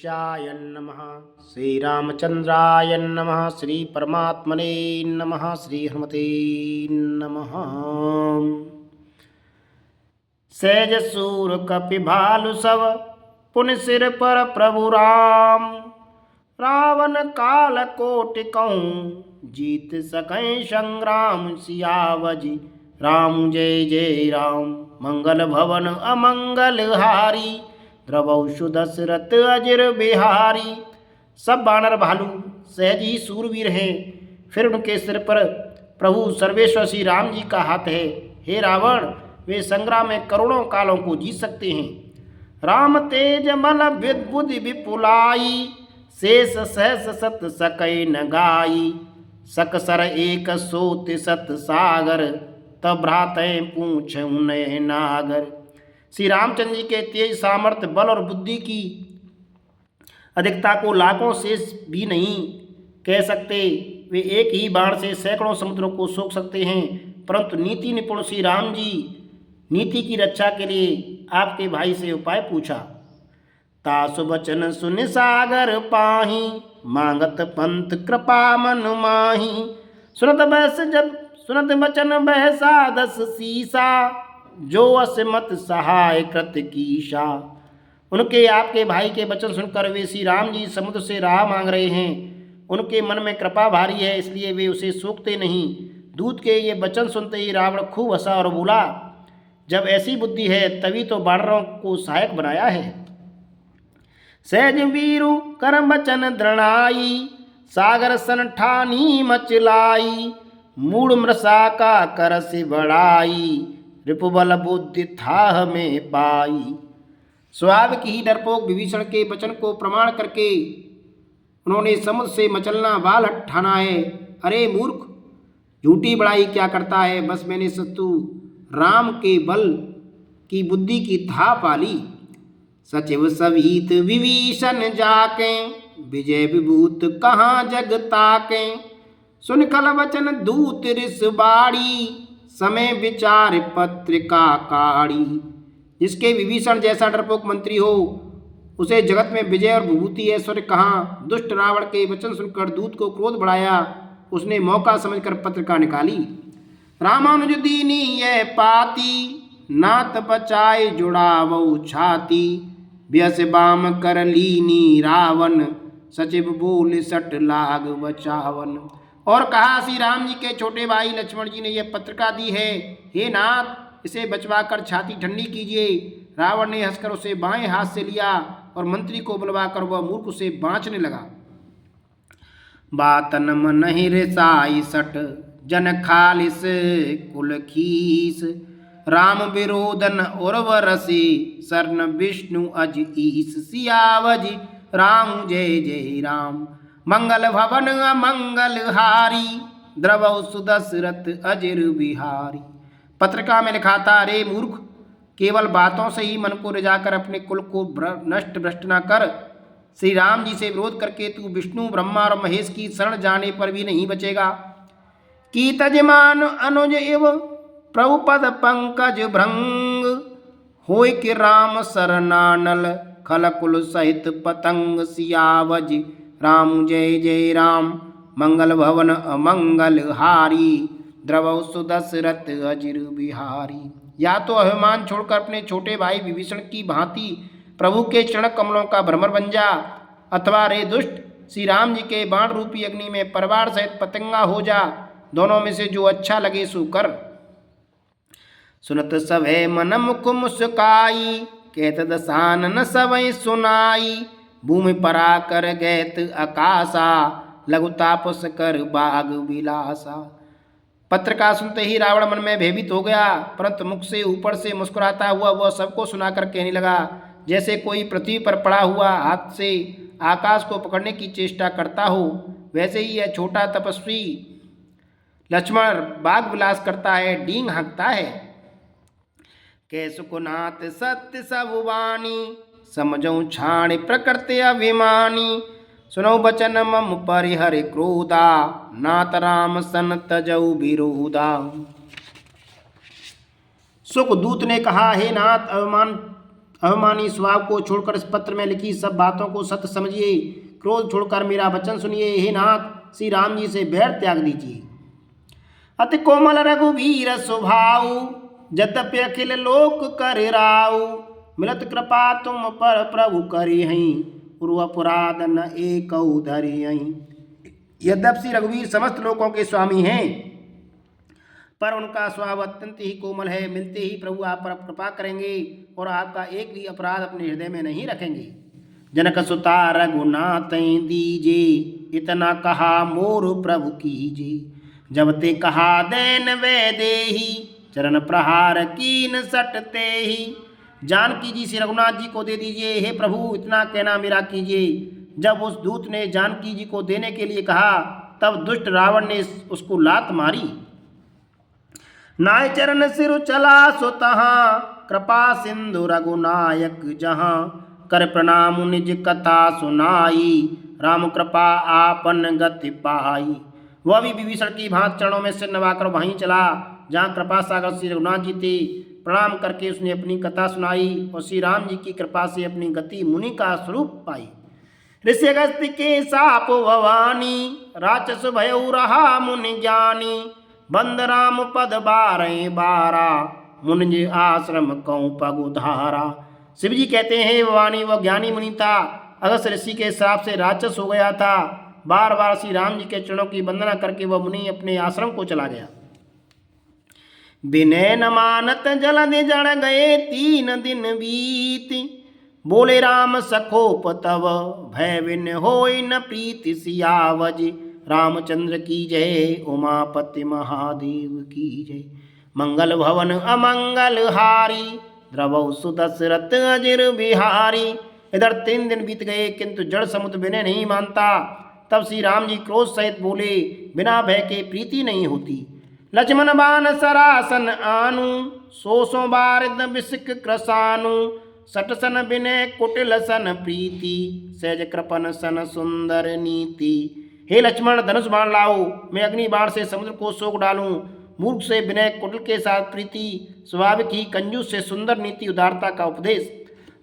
गणेशाय नमः। श्री रामचंद्राय नमः। श्री परमात्मने नमः। श्री हनुमते नमः। सहज सूर कपि भालु सब पुन सिर पर प्रभु राम। रावण काल कोटि कहूँ जीत सकै संग्राम। सियावर जी राम जय जय राम। मंगल भवन अमंगल हारी द्रवौ सुदशरथ अजर बिहारी। सब बानर भालू सहज ही सूरवीर हैं। फिर उनके सिर पर प्रभु सर्वेश्वर श्री राम जी का हाथ है। हे रावण, वे संग्राम में करोड़ों कालों को जीत सकते हैं। राम तेज बल बुद्धि विपुलाई। शेष सहस सत सकै न गाई। सकसर एक सोत सत सागर तब भ्रातय पूछ उन्नय नागर। श्री रामचंद्र जी के तेज सामर्थ्य बल और बुद्धि की अधिकता को लाखों शेष भी नहीं कह सकते। वे एक ही बाण से सैकड़ों समुद्रों को सोख सकते हैं। परंतु नीति निपुण श्री राम जी नीति की रक्षा के लिए आपके भाई से उपाय पूछा। तासु बचन सुन सागर पाही मांगत पंथ कृपा मन माही। सुनत बचन बहसा दस सीसा जो असमत सहाय कृत कीशा। उनके आपके भाई के वचन सुनकर वे श्री राम जी समुद्र से राह मांग रहे हैं। उनके मन में कृपा भारी है, इसलिए वे उसे सोखते नहीं। दूत के ये वचन सुनते ही रावण खूब हंसा और बोला, जब ऐसी बुद्धि है तभी तो बानरों को सहायक बनाया है। सहज वीरु करम वचन दृढ़ाई सागर सन ठानी मचलाई। मूड मृषा का कर से बढ़ाई रिपुबल बुद्धि था में पाई। स्वाभाविक ही डरपोक विभीषण के वचन को प्रमाण करके उन्होंने समुद्र से मचलना बाल ठाना है। अरे मूर्ख, झूठी बड़ाई क्या करता है। बस मैंने शत्रु राम के बल की बुद्धि की था पाली। सचिव सवित विभीषण जाके विजय विभूत कहाँ जग ताके। सुन खल वचन दूत ऋष बाड़ी समय विचार पत्रिका काड़ी। जिसके विभीषण जैसा डरपोक मंत्री हो उसे जगत में विजय और विभूति ऐश्वर्य कहाँ। दुष्ट रावण के वचन सुनकर दूत को क्रोध बढ़ाया। उसने मौका समझकर पत्रिका निकाली। रामानुज दीनी यह पाती नात बचाए जुड़ावो छाती। व्यस बाम कर लीनी रावण सचिव बोल सट लाग बचावन। और कहा, श्री राम जी के छोटे भाई लक्ष्मण जी ने यह पत्रिका दी है। हे नाथ, इसे बचवाकर छाती ठंडी कीजिए। रावण ने हंसकर उसे बाएं हाथ से लिया और मंत्री को बुलवाकर वह मूर्ख उसे बाँचने लगा। बातन मन हिरसाई सट जन खालिस कुल खीस। राम विरोधन उर्वरसी शरण विष्णु अज ईस। सियावर जी राम जय जय राम। मंगल भवन अमंगल हारी द्रवौ सुदशरथ अजर बिहारी। पत्रिका में लिखा था, अरे मूर्ख, केवल बातों से ही मन को रिझाकर अपने कुल को नष्ट भ्रष्ट न कर। श्री राम जी से विरोध करके तू विष्णु ब्रह्मा और महेश की शरण जाने पर भी नहीं बचेगा। की तजमान अनुज इव प्रभु पद पंकज भृंग। होय कि राम शरणानल खल कुल सहित पतंग। सियावर जी राम जय जय राम। मंगल भवन अमंगल हारी द्रवौ सुदशरथ अजर बिहारी। या तो अभिमान छोड़कर अपने छोटे भाई विभीषण की भांति प्रभु के चरण कमलों का भ्रमर बन जा, अथवा रे दुष्ट श्री राम जी के बाण रूपी अग्नि में परिवार सहित पतंगा हो जा। दोनों में से जो अच्छा लगे सो कर। सुनत सभे मन मुख मुस्काई कहत दसानन सवै सुनाई। भूमि परा कर गैत आकाशा लघु तापस कर बाग विलासा। पत्रिका सुनते ही रावण मन में भयभीत हो गया, परंतु मुख से ऊपर से मुस्कुराता हुआ वह सबको सुनाकर कहने लगा, जैसे कोई पृथ्वी पर पड़ा हुआ हाथ से आकाश को पकड़ने की चेष्टा करता हो, वैसे ही यह छोटा तपस्वी लक्ष्मण बाग विलास करता है, डींग हाँकता है। के सुकुनाथ सत्य सब वाणी समझौ छाण प्रकृति अभिमानी। सुनो बचन मम परिहरि क्रोधा नाथ राम सन तजौ विरोधा। सुख दूत ने कहा, हे नाथ, अभिमान अभिमानी स्वभाव को छोड़कर इस पत्र में लिखी सब बातों को सत्य समझिए। क्रोध छोड़कर मेरा वचन सुनिए। हे नाथ, श्री राम जी से बैर त्याग दीजिए। अति कोमल रघुवीर स्वभाव, यद्यपि अखिल लोक कर राउ। मिलत कृपा तुम पर प्रभु करी हई, पूर्व पुराद न एक धरी हई। यद्यपि श्री रघुवीर समस्त लोकों के स्वामी हैं, पर उनका स्वभाव अत्यंत ही कोमल है। मिलते ही प्रभु आप पर कृपा करेंगे और आपका एक भी अपराध अपने हृदय में नहीं रखेंगे। जनक सुता रघुनाथ दीजे, इतना कहा मोर प्रभु कीजे। जब ते कहा देन वे देही, चरण प्रहार कीन सटते ही। जानकी जी श्री रघुनाथ जी को दे दीजिए। हे प्रभु, इतना कहना मेरा कीजिए। जब उस दूत ने जानकी जी को देने के लिए कहा, तब दुष्ट रावण ने उसको लात मारी। नाय चरण सिर चला सो तहाँ, कृपा सिंधु रघुनायक जहाँ। कर प्रणाम निज कथा सुनाई, राम कृपा आपन गति पाई। वह भी विभीषण की भांति चरणों में सिर नवाकर वहीं चला जहाँ कृपा सागर श्री रघुनाथ जी थे। प्रणाम करके उसने अपनी कथा सुनाई और श्री राम जी की कृपा से अपनी गति मुनि का स्वरूप पाई। ऋषि अगस्त्य के साप भवानी, राक्षस भयउ रहा मुनि ज्ञानी। बंद राम पद बारह बारा, मुनिज आश्रम कौ पग उधारा। शिव जी कहते हैं, भवानी वह ज्ञानी मुनि था, अगस्त्य ऋषि के श्राप से राक्षस हो गया था। बार बार श्री राम जी के चरणों की वंदना करके वह मुनि अपने आश्रम को चला गया। विनय न मानत जलद जड़ गए, 3 दिन बीत। बोले राम सखोप तव, भय विन होय न प्रीति सियावज। रामचंद्र की जय, उमापति महादेव की जय। मंगल भवन अमंगल हारी, द्रवौ सुदशरथ अजिर बिहारी। इधर 3 दिन बीत गए, किंतु जड़ समुद्र विनय नहीं मानता। तब श्री राम जी क्रोध सहित बोले, बिना भय के प्रीति नहीं होती। लक्ष्मण बान सरासन आनु, सो बारिद विसिक कृसानु। सट सन विनय कुटिल सन प्रीति, सहज कृपन सन सुंदर नीति। हे लक्ष्मण, धनुष बाण लाओ, मैं अग्नि बाण से समुद्र को सोख डालूं। मूर्ख से विनय, कुटिल के साथ प्रीति, स्वाभाविक ही कंजूस से सुंदर नीति उदारता का उपदेश।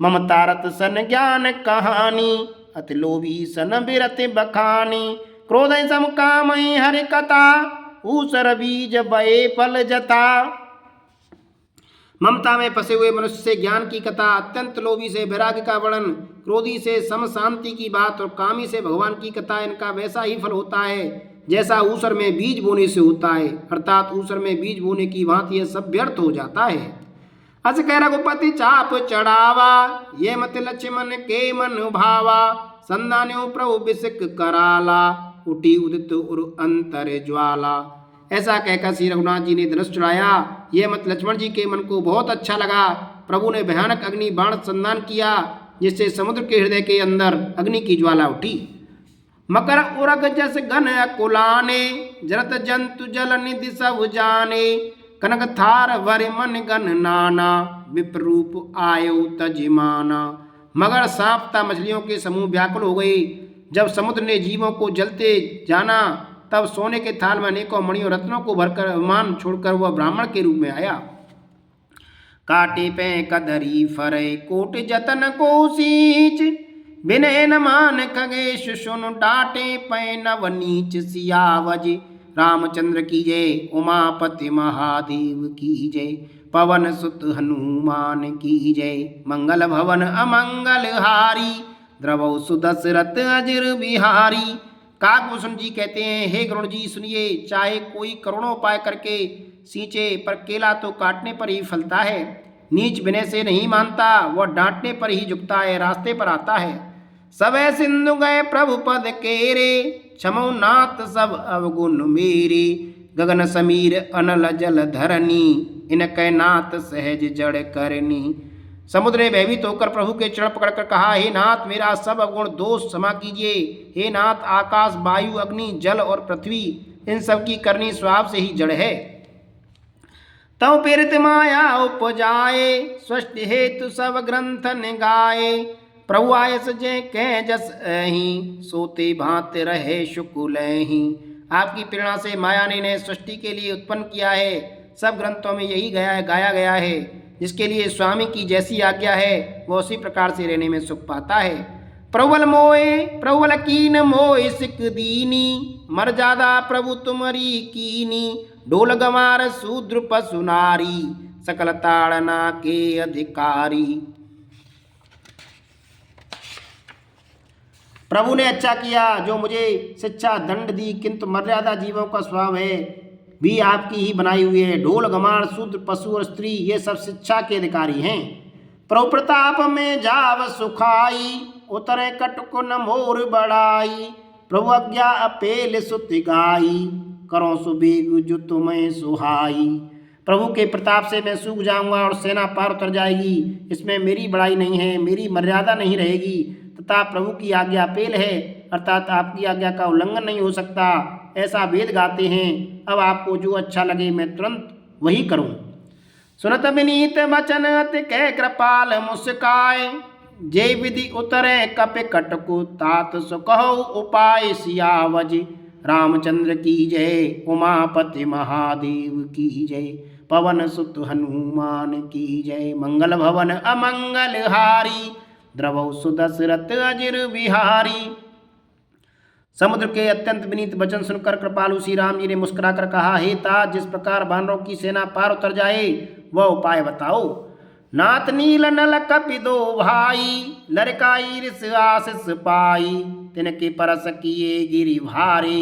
ममतारत सन ज्ञान कहानी, अति लोभी सन बिरति बखानी। क्रोध सम काम हरि कथा, ऊसर बीज बये फल जता। ममता में फंसे हुए मनुष्य से ज्ञान की कथा, अत्यंत लोभी से वैराग्य का वर्णन, क्रोधी से सम शांति की बात और कामी से भगवान की कथा, इनका वैसा ही फल होता है जैसा ऊसर में बीज बोने से होता है। अर्थात ऊसर में बीज बोने की भांति यह सब व्यर्थ हो जाता है। अस कह रघुपति चाप चढ़ावा, ये मत लक्ष्मण के मन भावा। संदान्यो प्रभु बिसिक कराला, उठी उदित उर अंतर ज्वाला। ऐसा कहकर श्री रघुनाथ जी ने धनुष चढ़ाया। यह मत लक्ष्मण जी के मन को बहुत अच्छा लगा। प्रभु ने भयानक अग्नि बाण संधान किया, जिससे समुद्र के हृदय के अंदर अग्नि की ज्वाला उठी। मकर उरग जस घन अकुलाने, जरत जंतु जल निधि सब जाने। कनक थार वर मन गन नाना, विप्ररूप आयो तजिमाना। मगर सांप तथा मछलियों के समूह व्याकुल हो गए। जब समुद्र ने जीवों को जलते जाना, तब सोने के थाल में अनेकों मणियों रत्नों को भरकर अभिमान छोड़कर वह ब्राह्मण के रूप में आया। काटे पे कदरी फरे कोट जतन को सींच, विनय न मान खगेश सुन डांटे पै नव नीच सियावज। रामचंद्र की जय, उमापति महादेव की जय। पवन सुत हनुमान की जय। मंगल भवन अमंगल हारी, द्रवौ सुदशरथ अजिर बिहारी। काकभूषण जी कहते हैं, हे गरुड़ जी सुनिए, चाहे कोई करोड़ों उपाय करके सींचे, पर केला तो काटने पर ही फलता है। नीच विनय से नहीं मानता, वह डांटने पर ही झुकता है, रास्ते पर आता है। सबे सिंधु गए प्रभु पद केरे, क्षमो नाथ सब अवगुण मेरे। गगन समीर अनल जल धरनी, इनके नाथ सहज जड़ करनी। समुद्र ने भयभीत होकर प्रभु के चरण पकड़कर कहा, हे नाथ, मेरा सब अवगुण दोष क्षमा कीजिए। हे नाथ, आकाश वायु अग्नि जल और पृथ्वी, इन सब की करनी स्वभाव से ही जड़ है। तव प्रेरित माया उपजाए, सृष्टि हेतु सब ग्रंथ निगाए। प्रभु आय सजे कह जस अहि, सोते भांत रहे शुकुल ही। आपकी प्रेरणा से माया ने सृष्टि के लिए उत्पन्न किया है। सब ग्रंथों में यही गाया गया है। जिसके लिए स्वामी की जैसी आज्ञा है वो उसी प्रकार से रहने में सुख पाता है। प्रबल कीन मोए सिक दीनी, मर्यादा प्रभु तुम्हारी कीनी, ढोल गमार शूद्र पशु नारी, सकल ताड़ना के अधिकारी। प्रभु ने अच्छा किया जो मुझे शिक्षा दंड दी, किंतु मर्यादा जीवों का स्वभाव है भी आपकी ही बनाई हुई है। ढोल गमार शूद्र पशु और स्त्री ये सब शिक्षा के अधिकारी हैं। प्रभु प्रताप में जाव सुखाई, उतरे कटुक न मोर बढ़ाई, प्रभु आज्ञा अपेल सुत गाई, करो सुबेग जो तुम्हें सुहाई। प्रभु के प्रताप से मैं सूख जाऊंगा और सेना पार उतर जाएगी, इसमें मेरी बड़ाई नहीं है, मेरी मर्यादा नहीं रहेगी, तथा प्रभु की आज्ञा पेल है, अर्थात आपकी आज्ञा का उल्लंघन नहीं हो सकता, ऐसा वेद गाते हैं। अब आपको जो अच्छा लगे मैं तुरंत वही करूं। सुनत विनीत वचन अति कह कृपाल मुस्काए, जय विधि उतरे कपि कटकु तात सुकहु उपाय सियावज। रामचंद्र की जय, उमापति महादेव की जय, पवन सुत हनुमान की जय। मंगल भवन अमंगल हारी, द्रवौ सुदशरथ अजिर बिहारी। समुद्र के अत्यंत विनीत वचन सुनकर कृपालु श्री राम जी ने मुस्कुराकर कहा, हे तात, जिस प्रकार बानरों की सेना पार उतर जाए वह उपाय बताओ। नाथ नील नल कपि दो भाई, लड़काई रिस आशीष पाई, तिनके परस किए गिरि भारी,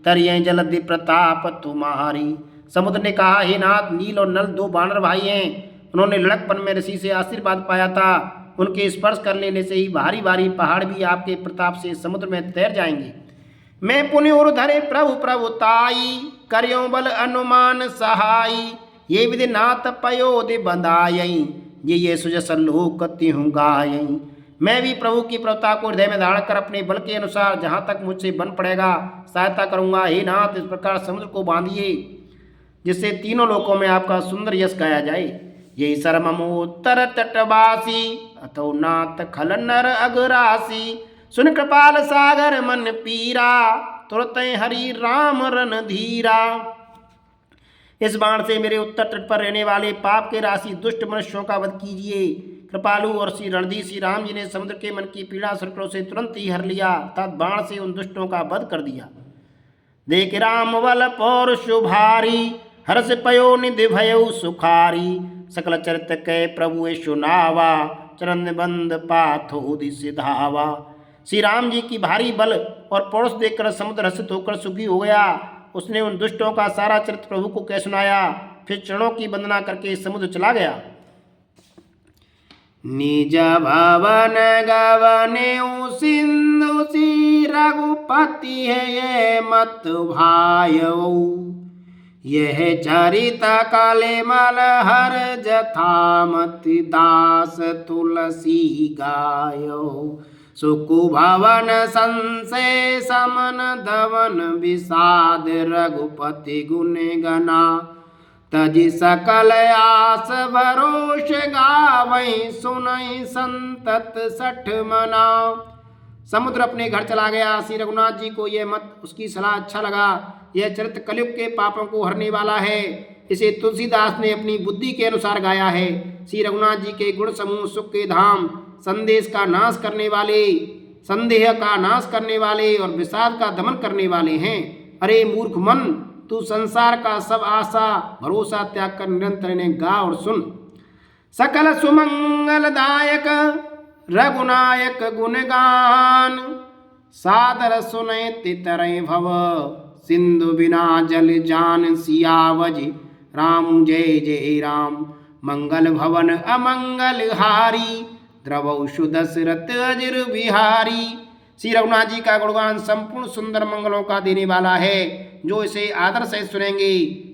तरिये जलधि प्रताप तुम्हारी। समुद्र ने कहा, हे नाथ, नील और नल दो बानर भाई हैं, उन्होंने लड़कपन में ऋषि से आशीर्वाद पाया था, उनके स्पर्श कर लेने से ही भारी भारी पहाड़ भी आपके प्रताप से समुद्र में तैर जाएंगे। मैं पुण्य और धरे प्रभु प्रभुताई, करियो बल अनुमान सहाई, ये विधि नाथ पयोधि बंधाई, ये सुजस लोक तिहु गायई। मैं भी प्रभु की प्रभुता को हृदय में धारण कर अपने बल के अनुसार जहाँ तक मुझसे बन पड़ेगा सहायता करूँगा। हे नाथ, इस प्रकार समुद्र को बांधिए जिससे तीनों लोकों में आपका सुंदर यश गाया जाए। यही सर्वमोत्तर तटवासी, अतो नाथ खल नर अगरासी, सुन कृपाल सागर मन पीरा, तुरत हरि राम रन धीरा। इस बाण से मेरे उत्तर तट पर रहने वाले पाप के राशि दुष्ट मनुष्यों का वध कीजिए। कृपालु और श्री रणधीर श्री राम जी ने समुद्र के मन की पीड़ा सर्कलों से तुरंत ही हर लिया, तत् बाण से उन दुष्टों का वध कर दिया। देख राम बल पौरुष भारी, हर्ष पयो निधि भयउ सुखारी, सकल चरित कै प्रभु सुनावा, चरण बंद पाथो सिधावा। श्री राम जी की भारी बल और पौरुष देखकर समुद्र हर्षित होकर सुखी हो गया। उसने उन दुष्टों का सारा चरित्र प्रभु को कह सुनाया, फिर चरणों की वंदना करके समुद्र चला गया। निज भवन गवने सिंधु सी, रघुपति है ये मत भायौ, यह चरित कले मल हर जथामति, दास तुलसी गायो। सुकु भवन संशय समन धवन, विषाद रघुपति गुण गना, तजि सकल आस भरोष गावै, सुनई संतत सठ मना। समुद्र अपने घर चला गया। श्री रघुनाथ जी को यह मत उसकी सलाह अच्छा लगा। यह चरित्र कलयुग के पापों को हरने वाला है। इसे तुलसीदास ने अपनी बुद्धि के अनुसार गाया है। श्री रघुनाथ जी के गुण समूह, सुख के धाम, संदेश का नाश करने वाले, संदेह का नाश करने वाले और विषाद का दमन करने वाले हैं। अरे मूर्ख मन, तू संसार का सब आशा भरोसा त्याग कर निरंतर इन्हें गा और सुन। सकल सुमंगलदायक रघुनायक गुणगान, सादर सुने तितरय भव, सिंधु बिना जल जान सियावज। राम जय जय राम, मंगल भवन अमंगल हारी, द्रवौ सुदशरथ अजिर बिहारी। श्री रघुनाथ जी का गुणगान संपूर्ण सुंदर मंगलों का देने वाला है। जो इसे आदर से सुनेंगे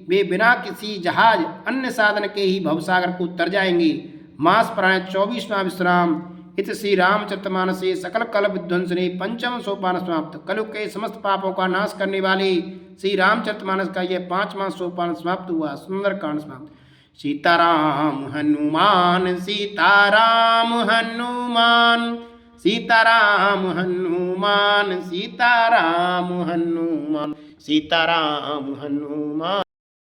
वे बिना किसी जहाज अन्य साधन के ही भवसागर को तर जाएंगे। मास प्राण 24वां विश्राम। इत श्री रामचरितमानसे सकल कल विध्वंसने पंचम सोपान समाप्त। कलयुग के समस्त पापों का नाश करने वाले श्री रामचरितमानस का यह 5वां सोपान समाप्त हुआ। सुंदर कांड समाप्त। सीताराम हनुमान, सीताराम हनुमान, सीताराम हनुमान, सीताराम हनुमान, सीताराम हनुमान।